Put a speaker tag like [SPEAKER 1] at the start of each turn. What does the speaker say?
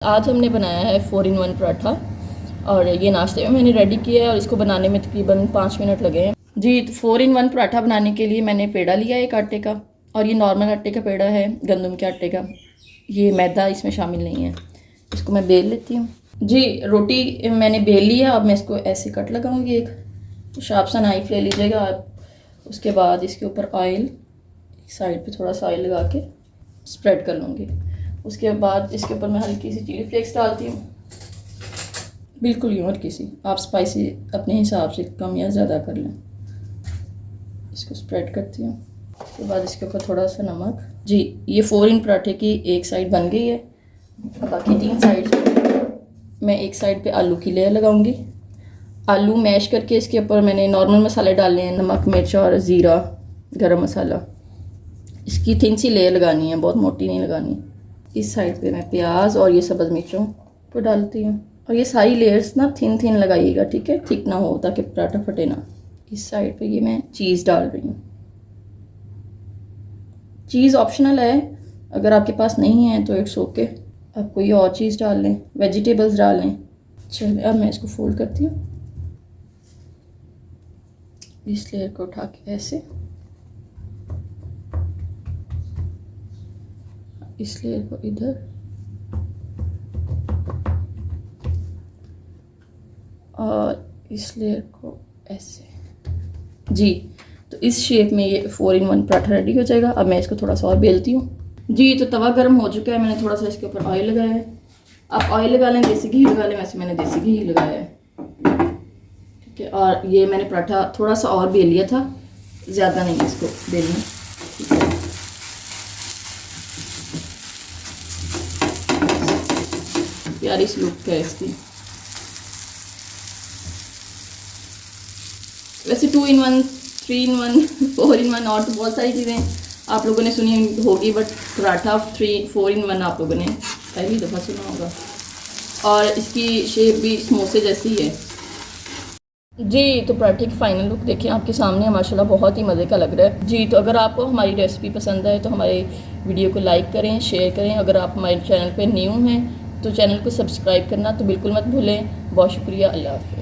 [SPEAKER 1] आज हमने बनाया है 4 in 1 पराठा और ये नाश्ते में मैंने रेडी किया है और इसको बनाने में तकरीबन 5 मिनट लगे हैं जी। तो 4 in 1 पराठा बनाने के लिए मैंने पेड़ा लिया है एक आटे का, और ये नॉर्मल आटे का पेड़ा है, गंदम के आटे का, ये मैदा इसमें शामिल नहीं है। इसको मैं बेल लेती हूँ जी। रोटी मैंने बेल लिया, अब मैं इसको ऐसे कट लगाऊंगी। एक शार्प सा नाइफ ले लीजिएगा आप। उसके बाद इसके ऊपर ऑयल, एक साइड पे थोड़ा सा ऑयल लगा के स्प्रेड कर लूँगी। उसके बाद इसके ऊपर मैं हल्की सी चिली फ्लेक्स डालती हूँ, बिल्कुल यूँ हल्की सी। आप स्पाइसी अपने हिसाब से कम या ज़्यादा कर लें। इसको स्प्रेड करती हूँ। उसके बाद इसके ऊपर थोड़ा सा नमक जी। ये 4 in पराठे की एक साइड बन गई है। बाकी 3 साइड मैं एक साइड पे आलू की लेयर लगाऊंगी। आलू मैश करके इसके ऊपर मैंने नॉर्मल मसाले डालने हैं, नमक, मिर्च और ज़ीरा, गरम मसाला। इसकी थिन सी लेयर लगानी है, बहुत मोटी नहीं लगानी। इस साइड पे मैं प्याज और ये सब्ज़ मिर्चों को डालती हूँ, और ये सारी लेयर्स ना थिन थिन लगाइएगा, ठीक है, थिक ना हो ताकि पराठा फटे ना। इस साइड पे ये मैं चीज़ डाल रही हूँ। चीज़ ऑप्शनल है, अगर आपके पास नहीं है तो इट्स ओके, आप कोई और चीज़ डाल लें, वेजिटेबल्स डाल लें। चलिए अब मैं इसको फोल्ड करती हूँ। इस लेयर को उठा के ऐसे, इस लेयर को इधर, और इस लेयर को ऐसे जी। तो इस शेप में ये 4 in 1 पराठा रेडी हो जाएगा। अब मैं इसको थोड़ा सा और बेलती हूँ जी। तो तवा गर्म हो चुका है, मैंने थोड़ा सा इसके ऊपर ऑयल लगाया है। आप ऑयल लगा लें, देसी घी लगा लें, वैसे मैंने देसी घी लगाया है, ठीक है। और ये मैंने पराठा थोड़ा सा और बेल लिया था, ज़्यादा नहीं इसको बेलना, ठीक है। प्यारी सी लुक है इसकी। वैसे 2 in 1, 3 in 1, 4 in 1 और तो बहुत सारी चीज़ें आप लोगों ने सुनी होगी, बट पराठा 4 in 1 आप लोगों ने पहली दफ़ा सुना होगा। और इसकी शेप भी समोसे जैसी है जी। तो पराठे की फाइनल लुक देखें आपके सामने, माशाल्लाह बहुत ही मज़े का लग रहा है जी। तो अगर आपको हमारी रेसिपी पसंद आए तो हमारे वीडियो को लाइक करें, शेयर करें। अगर आप हमारे चैनल पर न्यू हैं तो चैनल को सब्सक्राइब करना तो बिल्कुल मत भूलें। बहुत शुक्रिया, अल्लाह हाफ़िज़।